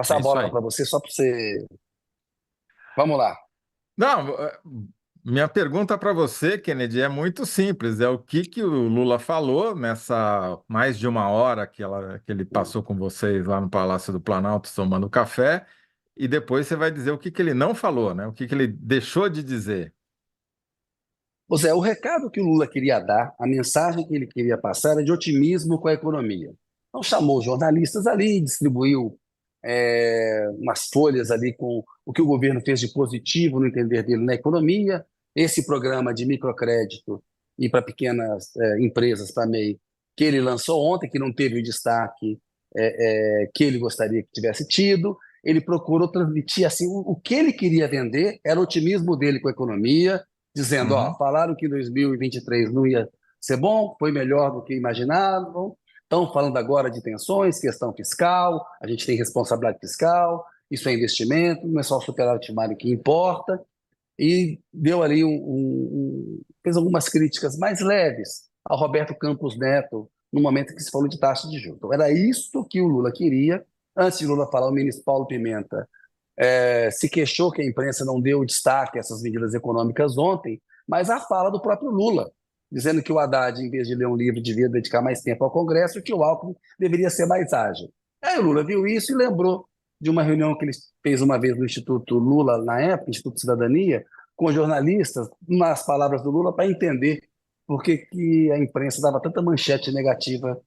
Passar É a isso bola aí. para você, só para você. Vamos lá. Não, minha pergunta para você, Kennedy, é muito simples. É o que o Lula falou nessa mais de uma hora que ele passou com vocês lá no Palácio do Planalto tomando café, e depois você vai dizer o que ele não falou, né? O que ele deixou de dizer. Ô Zé, o recado que o Lula queria dar, a mensagem que ele queria passar era de otimismo com a economia. Então chamou jornalistas ali, distribuiu umas folhas ali com o que o governo fez de positivo no entender dele na economia, esse programa de microcrédito e para pequenas empresas, para MEI, que ele lançou ontem, que não teve o destaque que ele gostaria que tivesse tido. Ele procurou transmitir assim o que ele queria vender era o otimismo dele com a economia, dizendo, ó, Uhum. falaram que 2023 não ia ser bom, foi melhor do que imaginavam, estão falando agora de tensões, questão fiscal, a gente tem responsabilidade fiscal, isso é investimento, não é só o superávit primário que importa, e deu ali fez algumas críticas mais leves ao Roberto Campos Neto no momento que se falou de taxa de juros. Então, era isso que o Lula queria. Antes de Lula falar, o ministro Paulo Pimenta se queixou que a imprensa não deu destaque a essas medidas econômicas ontem, mas a fala do próprio Lula, dizendo que o Haddad, em vez de ler um livro, devia dedicar mais tempo ao Congresso, e que o Alckmin deveria ser mais ágil. Aí o Lula viu isso e lembrou de uma reunião que ele fez uma vez no Instituto Lula, na época, Instituto Cidadania, com jornalistas, nas palavras do Lula, para entender por que a imprensa dava tanta manchete negativa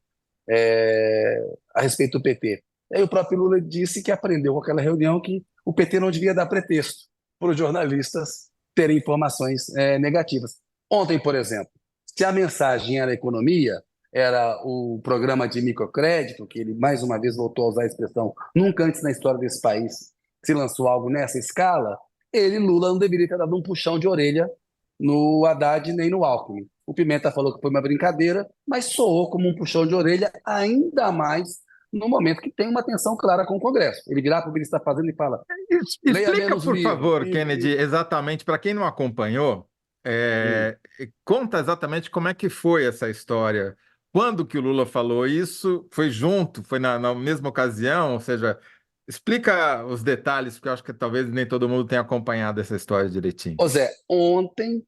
a respeito do PT. Aí o próprio Lula disse que aprendeu com aquela reunião que o PT não devia dar pretexto para os jornalistas terem informações negativas. Ontem, por exemplo, se a mensagem era economia, era o programa de microcrédito, que ele mais uma vez voltou a usar a expressão, nunca antes na história desse país se lançou algo nessa escala, ele, Lula, não deveria ter dado um puxão de orelha no Haddad nem no Alckmin. O Pimenta falou que foi uma brincadeira, mas soou como um puxão de orelha, ainda mais no momento que tem uma tensão clara com o Congresso. Ele virar para o que ele está fazendo e fala: leia Explica, menos por livro. favor, Kennedy, exatamente, para quem não acompanhou, Hum. conta exatamente como é que foi essa história. Quando que o Lula falou isso? Foi junto? Foi na mesma ocasião? Ou seja, explica os detalhes, porque eu acho que talvez nem todo mundo tenha acompanhado essa história direitinho. Ô Zé, ontem,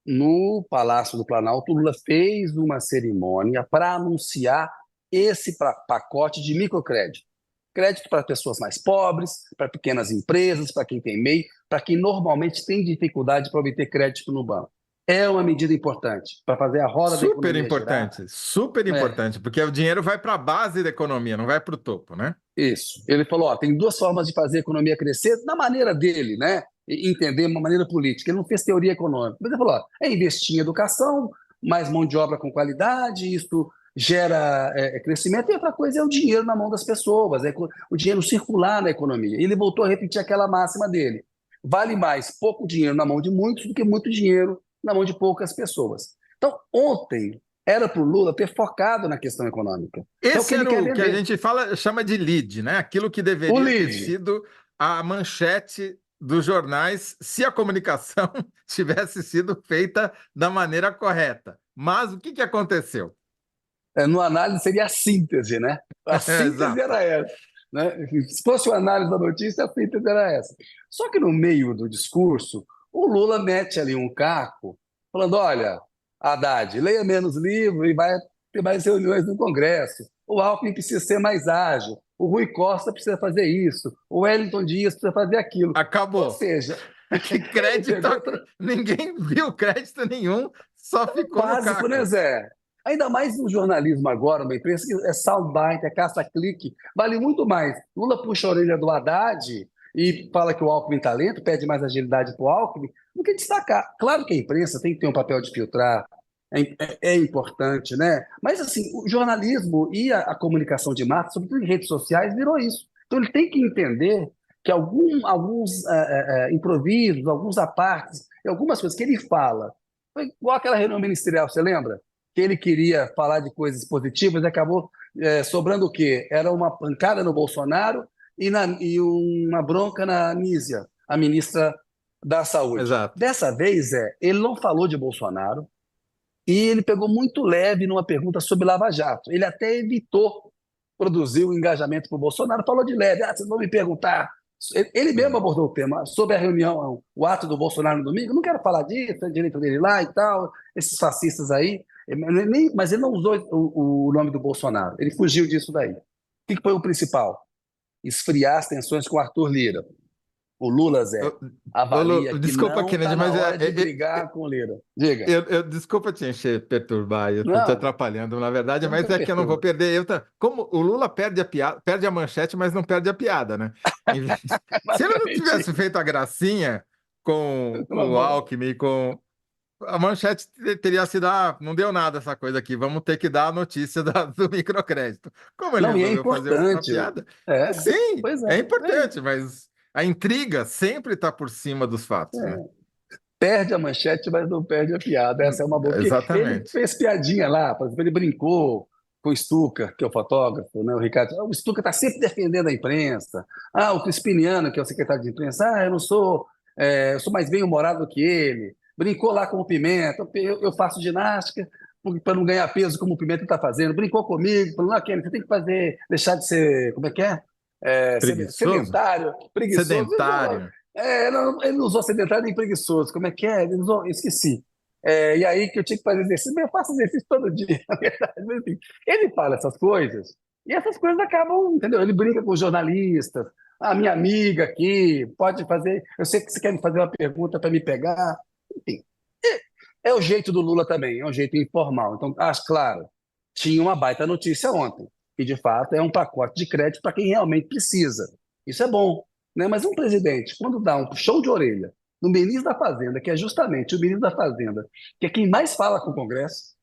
no Palácio do Planalto, o Lula fez uma cerimônia para anunciar esse pacote de microcrédito. Crédito para pessoas mais pobres, para pequenas empresas, para quem tem MEI, para quem normalmente tem dificuldade para obter crédito no banco. É uma medida importante para fazer a roda da economia girar. Super É, importante, porque o dinheiro vai para a base da economia, não vai para o topo, né? isso. Ele falou, ó, tem duas formas de fazer a economia crescer, na maneira dele, né? E entender uma maneira política. Ele não fez teoria econômica. Mas ele falou, ó, é investir em educação, mais mão de obra com qualidade, isso gera crescimento, e outra coisa é o dinheiro na mão das pessoas, o dinheiro circular na economia. Ele voltou a repetir aquela máxima dele. Vale mais pouco dinheiro na mão de muitos do que muito dinheiro na mão de poucas pessoas. Então, ontem, era para o Lula ter focado na questão econômica, que é o que Esse ele era quer o que a vender. gente fala, chama de lead, né? Aquilo que O deveria ter lead. sido a manchete dos jornais se a comunicação tivesse sido feita da maneira correta. Mas o que aconteceu? No análise seria a síntese, né? A síntese Exato. era essa. Né? Se fosse uma análise da notícia, a síntese era essa. Só que no meio do discurso, o Lula mete ali um caco, falando: olha, Haddad, leia menos livro e vai ter mais reuniões no Congresso. O Alckmin precisa ser mais ágil. O Rui Costa precisa fazer isso. O Wellington Dias precisa fazer aquilo. Ou Acabou. seja, Que ele crédito, pegou. ninguém viu crédito nenhum, só ficou no Básico, né, caco. Zé? Ainda mais no jornalismo agora, uma imprensa que é soundbite, é caça-clique, vale muito mais. Lula puxa a orelha do Haddad e fala que o Alckmin tem talento, pede mais agilidade para o Alckmin, do que destacar. Claro que a imprensa tem que ter um papel de filtrar, é importante, né? Mas, assim, o jornalismo e a comunicação de massa, sobretudo em redes sociais, virou isso. Então, ele tem que entender que alguns improvisos, alguns apartes, algumas coisas que ele fala, foi igual aquela reunião ministerial, você lembra? Que ele queria falar de coisas positivas e acabou sobrando o quê? Era uma pancada no Bolsonaro e uma bronca na Nízia, a ministra da Saúde. Exato. Dessa vez, ele não falou de Bolsonaro e ele pegou muito leve numa pergunta sobre Lava Jato. Ele até evitou. produziu engajamento para o Bolsonaro, falou de leve, vocês vão me perguntar. Ele mesmo abordou o tema sobre a reunião, o ato do Bolsonaro no domingo. Não quero falar disso, é direito dele lá e tal, esses fascistas aí. Mas ele não usou o nome do Bolsonaro, ele fugiu disso daí. O que foi o principal? Esfriar as tensões com o Arthur Lira. O Lula, Zé, avalia que Desculpa, não está Kennedy, na mas hora de brigar com o Lira. Diga. desculpa te encher, perturbar, eu estou te Não, atrapalhando, na verdade, você mas nunca é que eu não vou perturba. perder. Como o Lula perde a piada, perde a manchete, mas não perde a piada, né? É Se ele não basicamente tivesse isso. feito a gracinha com Uma o boa. Alckmin, com a manchete teria sido, não deu nada essa coisa aqui, vamos ter que dar a notícia do microcrédito. Como ele Não, e é resolveu fazer uma importante. piada, É, sim, pois é é. importante, mas a intriga sempre está por cima dos fatos, né? É. Perde a manchete, mas não perde a piada. Essa é uma boa. Porque ele Exatamente. fez piadinha lá, por exemplo, ele brincou com o Stucker, que é o fotógrafo, né, o Ricardo. O Stucker está sempre defendendo a imprensa. O Crispiniano, que é o secretário de imprensa, eu não sou, eu sou mais bem-humorado do que ele. Brincou lá com o Pimenta, eu faço ginástica para não ganhar peso como o Pimenta está fazendo. Brincou comigo, falou, Kenny, você tem que fazer, deixar de ser, como é que é? Preguiçoso? Sedentário, preguiçoso. Sedentário. Ele não usou sedentário nem preguiçoso. Como é que é? Ele usou, esqueci. E aí que eu tinha que fazer exercício, mas eu faço exercício todo dia, na verdade. Mas, enfim, ele fala essas coisas, e essas coisas acabam, entendeu? Ele brinca com os jornalistas. Minha amiga aqui, pode fazer. Eu sei que você quer me fazer uma pergunta para me pegar. Enfim, é o jeito do Lula também, é um jeito informal. Então, acho claro, tinha uma baita notícia ontem, que de fato é um pacote de crédito para quem realmente precisa. Isso é bom, né? Mas um presidente, quando dá um puxão de orelha no ministro da Fazenda, que é justamente o ministro da Fazenda, que é quem mais fala com o Congresso,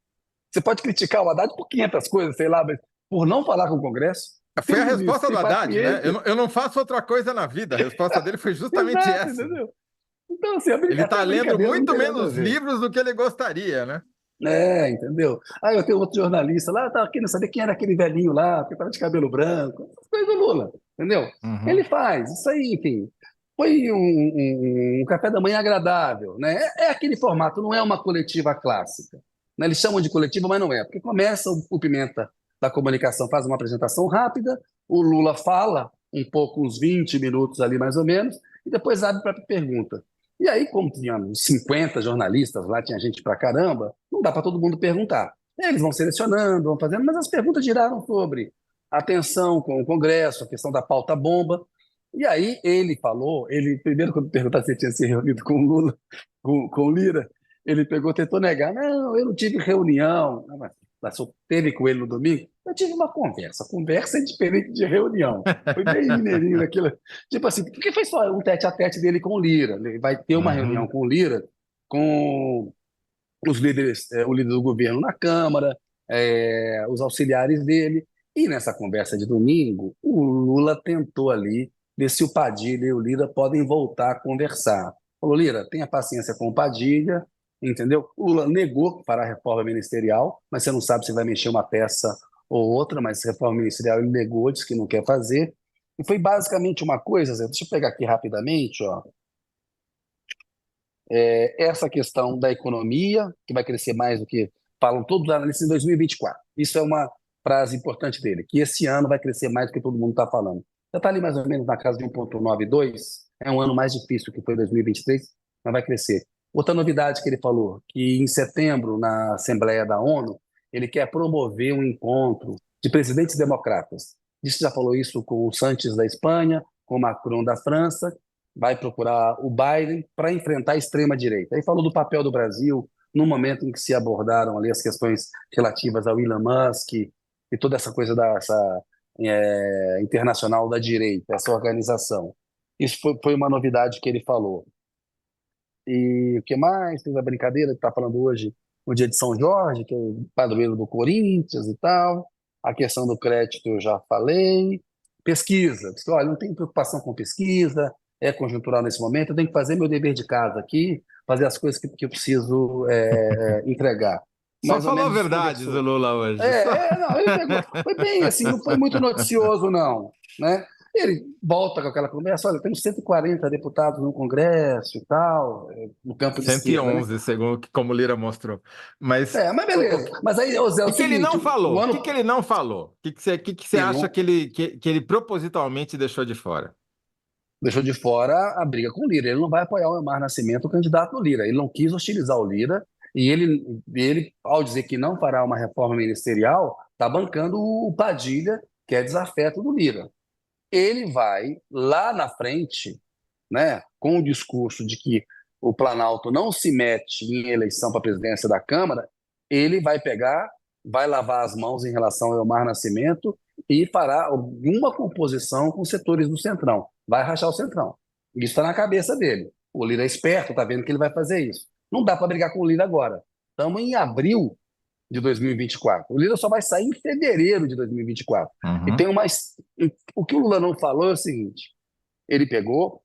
você pode criticar o Haddad por 500 coisas, sei lá, mas por não falar com o Congresso, tem Foi a um ministro resposta sem do Haddad, né? paciência. Eu não faço outra coisa na vida. A resposta dele foi justamente Exato, essa. entendeu? Então, assim, Ele está essa lendo brincadeira não muito tem nada a menos ver. livros do que ele gostaria, né? Entendeu? Eu tenho outro jornalista lá, tava querendo saber quem era aquele velhinho lá, que estava de cabelo branco, essas coisas do Lula, entendeu? Uhum. Ele faz, isso aí, enfim. Foi um café da manhã agradável, né? É aquele formato, não é uma coletiva clássica. Né? Eles chamam de coletiva, mas não é, porque começa o Pimenta da comunicação, faz uma apresentação rápida, o Lula fala um pouco, uns 20 minutos ali mais ou menos, e depois abre para pergunta. E aí, como tinha uns 50 jornalistas lá, tinha gente pra caramba, não dá para todo mundo perguntar. Eles vão selecionando, vão fazendo, mas as perguntas giraram sobre a tensão com o Congresso, a questão da pauta bomba. E aí ele falou, ele primeiro quando perguntaram se ele tinha se reunido com o Lula, com o Lira, ele pegou, tentou negar, não, eu não tive reunião. Mas só teve com ele no domingo? Eu tive uma conversa. Conversa é diferente de reunião. Foi bem mineirinho naquilo. Tipo assim, porque foi só um tete-a-tete dele com o Lira. Ele vai ter uma reunião Uhum. com o Lira, com os líderes, o líder do governo na Câmara, os auxiliares dele. E nessa conversa de domingo, o Lula tentou ali ver se o Padilha e o Lira podem voltar a conversar. Falou, Lira, tenha paciência com o Padilha, entendeu? O Lula negou para a reforma ministerial, mas você não sabe se vai mexer uma peça ou outra, mas reforma ministerial ele negou, disse que não quer fazer. E foi basicamente uma coisa, Zé, deixa eu pegar aqui rapidamente, ó, essa questão da economia, que vai crescer mais do que falam todos os analistas em 2024. Isso é uma frase importante dele, que esse ano vai crescer mais do que todo mundo está falando. Já está ali mais ou menos na casa de 1,92, é um ano mais difícil que foi 2023, mas vai crescer. Outra novidade que ele falou, que em setembro, na Assembleia da ONU, ele quer promover um encontro de presidentes democratas. Disse que já falou isso com o Sanches da Espanha, com o Macron da França, vai procurar o Biden para enfrentar a extrema-direita. Aí falou do papel do Brasil no momento em que se abordaram ali as questões relativas ao Elon Musk e toda essa coisa internacional da direita, essa organização. Isso foi uma novidade que ele falou. E o que mais? Teve a brincadeira que está falando hoje, no dia de São Jorge, que é o padroeiro do Corinthians e tal. A questão do crédito eu já falei. Pesquisa. Diz que, olha, não tem preocupação com pesquisa, é conjuntural nesse momento, eu tenho que fazer meu dever de casa aqui, fazer as coisas que eu preciso entregar. Só Mais ou falou a menos isso verdade do conversou. Lula hoje. Só... Não, ele pegou. Foi bem assim, não foi muito noticioso, não, né? Ele volta com aquela conversa, olha, temos 140 deputados no Congresso e tal, no campo de cento e esquerda, né? onze segundo como o Lira mostrou. Mas Mas beleza. Mas aí, ô Zé, é o o que ele seguinte, não o falou? O que que ano... ele não falou? O que que você Ele acha não que ele propositalmente deixou de fora? deixou de fora a briga com o Lira. Ele não vai apoiar o Elmar Nascimento, o candidato do Lira. Ele não quis hostilizar o Lira e ele ao dizer que não fará uma reforma ministerial, está bancando o Padilha, que é desafeto do Lira. Ele vai lá na frente, né, com o discurso de que o Planalto não se mete em eleição para a presidência da Câmara, ele vai pegar, vai lavar as mãos em relação ao Elmar Nascimento e fará alguma composição com setores do Centrão. Vai rachar o Centrão. Isso está na cabeça dele. O Lira é esperto, está vendo que ele vai fazer isso. Não dá para brigar com o Lira agora. Estamos em abril de 2024. O Lira só vai sair em fevereiro de 2024. E Uhum. tem uma. O que o Lula não falou é o seguinte: ele pegou,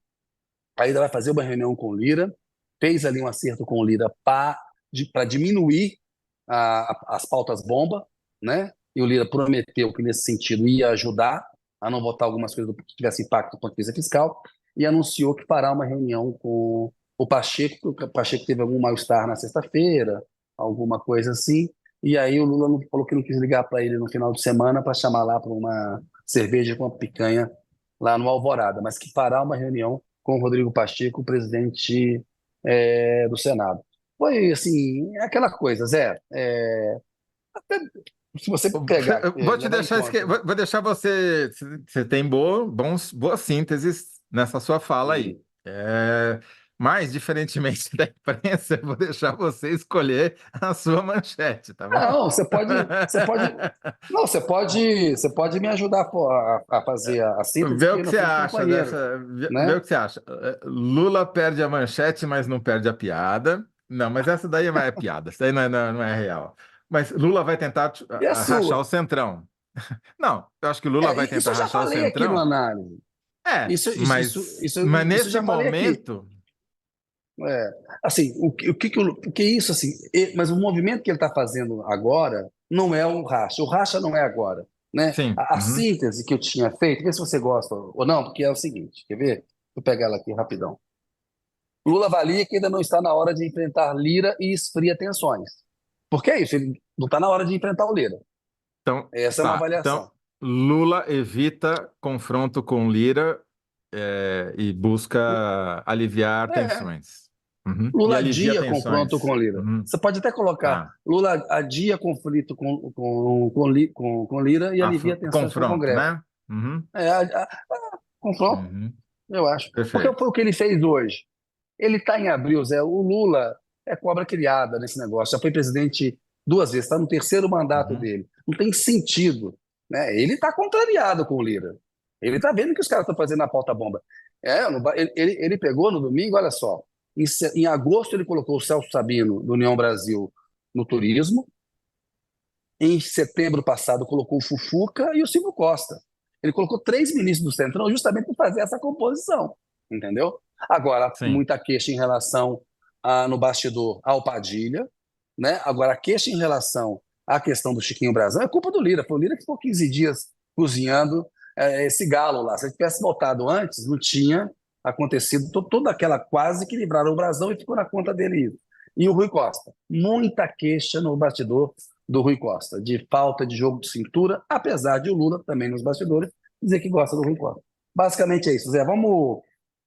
ainda vai fazer uma reunião com o Lira, fez ali um acerto com o Lira para diminuir as pautas bomba, né? E o Lira prometeu que nesse sentido ia ajudar a não votar algumas coisas que tivesse impacto do ponto de vista fiscal e anunciou que fará uma reunião com o Pacheco, porque o Pacheco teve algum mal-estar na sexta-feira, alguma coisa assim, e aí o Lula falou que não quis ligar para ele no final de semana para chamar lá para uma cerveja com uma picanha lá no Alvorada, mas que fará uma reunião com o Rodrigo Pacheco, o presidente do Senado. Foi assim, aquela coisa, Zé. Até se você pegar, Eu vou te levar em deixar, conta. vou deixar você. Você tem boas sínteses nessa sua fala aí. Hum. Mas, diferentemente da imprensa, eu vou deixar você escolher a sua manchete, tá bom? Não, não, você pode me ajudar a fazer a síntese, Vê o porque que nós você somos acha companheiros, dessa. Vê né? o que você acha. Lula perde a manchete, mas não perde a piada. Não, mas essa daí não é piada, essa daí não é real. Mas Lula vai tentar E a rachar o sua? Centrão. Não, eu acho que Lula vai Isso tentar eu já rachar o falei aqui no Centrão. análise. É, Isso, isso, isso, mas, isso, mas isso eu nesse já falei aqui. momento, É, assim, o que isso assim, mas o movimento que ele está fazendo agora não é o racha não é agora, né? sim. A Uhum. síntese que eu tinha feito, vê se você gosta ou não, porque é o seguinte, quer ver? Vou pegar ela aqui rapidão. Lula avalia que ainda não está na hora de enfrentar Lira e esfria tensões. Porque é isso, ele não está na hora de enfrentar o Lira. Então, Essa é uma tá. Então, avaliação. Lula evita confronto com Lira, e busca aliviar É, tensões. Uhum. E Lula alivia adia confronto tensões. com Lira. Uhum. Você pode até colocar Tá. Lula adia conflito com Lira e alivia tensões com o Confronto, Congresso. né? Uhum. Confronto, Uhum. eu acho. Porque Perfeito. foi o que ele fez hoje. Ele está em abril, Zé. O Lula é cobra criada nesse negócio. Já foi presidente duas vezes, está no terceiro mandato Uhum. dele. Não tem sentido. Né? Ele está contrariado com o Lira. Ele está vendo o que os caras estão fazendo na pauta bomba. Ele pegou no domingo, olha só. Em agosto, ele colocou o Celso Sabino, do União Brasil, no turismo. Em setembro passado, colocou o Fufuca e o Silvio Costa. Ele colocou três ministros do Centrão justamente para fazer essa composição, entendeu? Agora, Sim. muita queixa em relação no bastidor ao Padilha, né? Agora, a queixa em relação à questão do Chiquinho Brasão é culpa do Lira. Foi o Lira que ficou 15 dias cozinhando esse galo lá. Se ele tivesse voltado antes, não tinha acontecido toda aquela quase que livraram o Brasão e ficou na conta dele isso. E o Rui Costa, muita queixa no bastidor do Rui Costa, de falta de jogo de cintura, apesar de o Lula também nos bastidores dizer que gosta do Rui Costa. Basicamente é isso, Zé. Vamos.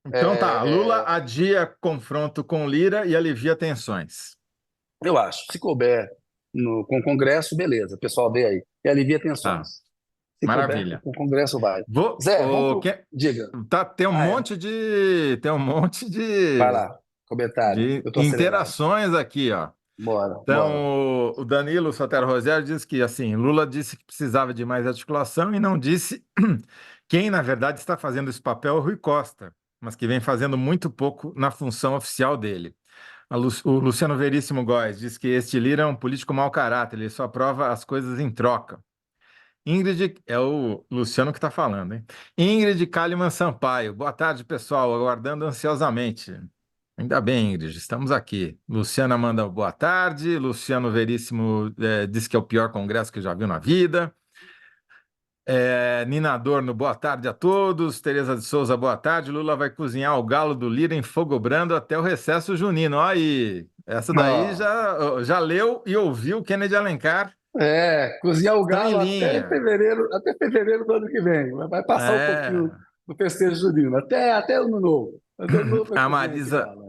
Então tá. Lula é, adia confronto com Lira e alivia tensões. eu acho, se couber com o Congresso, beleza, o pessoal vê aí. E alivia Tá. tensões. Se couber, Maravilha. o Congresso vai. Vou, Zé, vamos o, pro. que, Diga. tá, tem um Ah, é. monte de, tem um monte Vai de, lá. Comentário. de Eu tô acelerado. interações aqui, ó. Bora, bora. Então, o Danilo Sotero Rogério diz que, assim, Lula disse que precisava de mais articulação e não disse quem, na verdade, está fazendo esse papel é o Rui Costa, mas que vem fazendo muito pouco na função oficial dele. O Luciano Veríssimo Góes diz que este Lira é um político mau caráter, ele só aprova as coisas em troca. Ingrid, é o Luciano que está falando, hein? Ingrid Kalimann Sampaio. Boa tarde, pessoal. Aguardando ansiosamente. Ainda bem, Ingrid, estamos aqui. Luciana manda boa tarde. Luciano Veríssimo diz que é o pior congresso que já viu na vida. Nina Adorno, boa tarde a todos. Tereza de Souza, boa tarde. Lula vai cozinhar o galo do Lira em fogo brando até o recesso junino. Olha aí, essa daí Ó, já leu e ouviu Kennedy Alencar. cozinhar o Estão em galo linha. até fevereiro do ano que vem. Vai passar um pouquinho É. do festejo junino, até o ano novo. Até o ano novo vai A cozinhar esse Marisa, galo.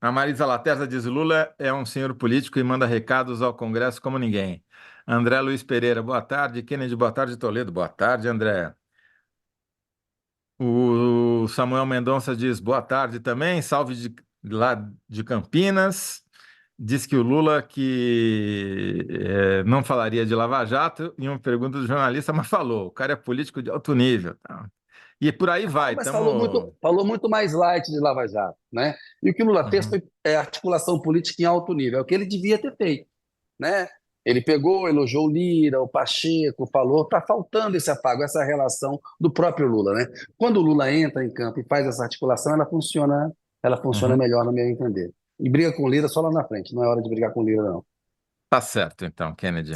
a Marisa Laterza diz: Lula é um senhor político e manda recados ao Congresso como ninguém. André Luiz Pereira, boa tarde. Kennedy, boa tarde. Toledo, boa tarde, André. O Samuel Mendonça diz: boa tarde também. Salve lá de Campinas. Diz que o Lula não falaria de Lava Jato em uma pergunta do jornalista, mas falou. O cara é político de alto nível. Tá? E por aí vai. Mas Estamos. falou muito mais light de Lava Jato, né? E o que o Lula fez foi articulação política em alto nível, é o que ele devia ter feito, né? Ele pegou, elogiou o Lira, o Pacheco, falou, está faltando esse afago, essa relação do próprio Lula, né? Quando o Lula entra em campo e faz essa articulação, ela funciona melhor, no meu entender. E briga com o Lira só lá na frente, não é hora de brigar com o Lira, não. Tá certo, então, Kennedy.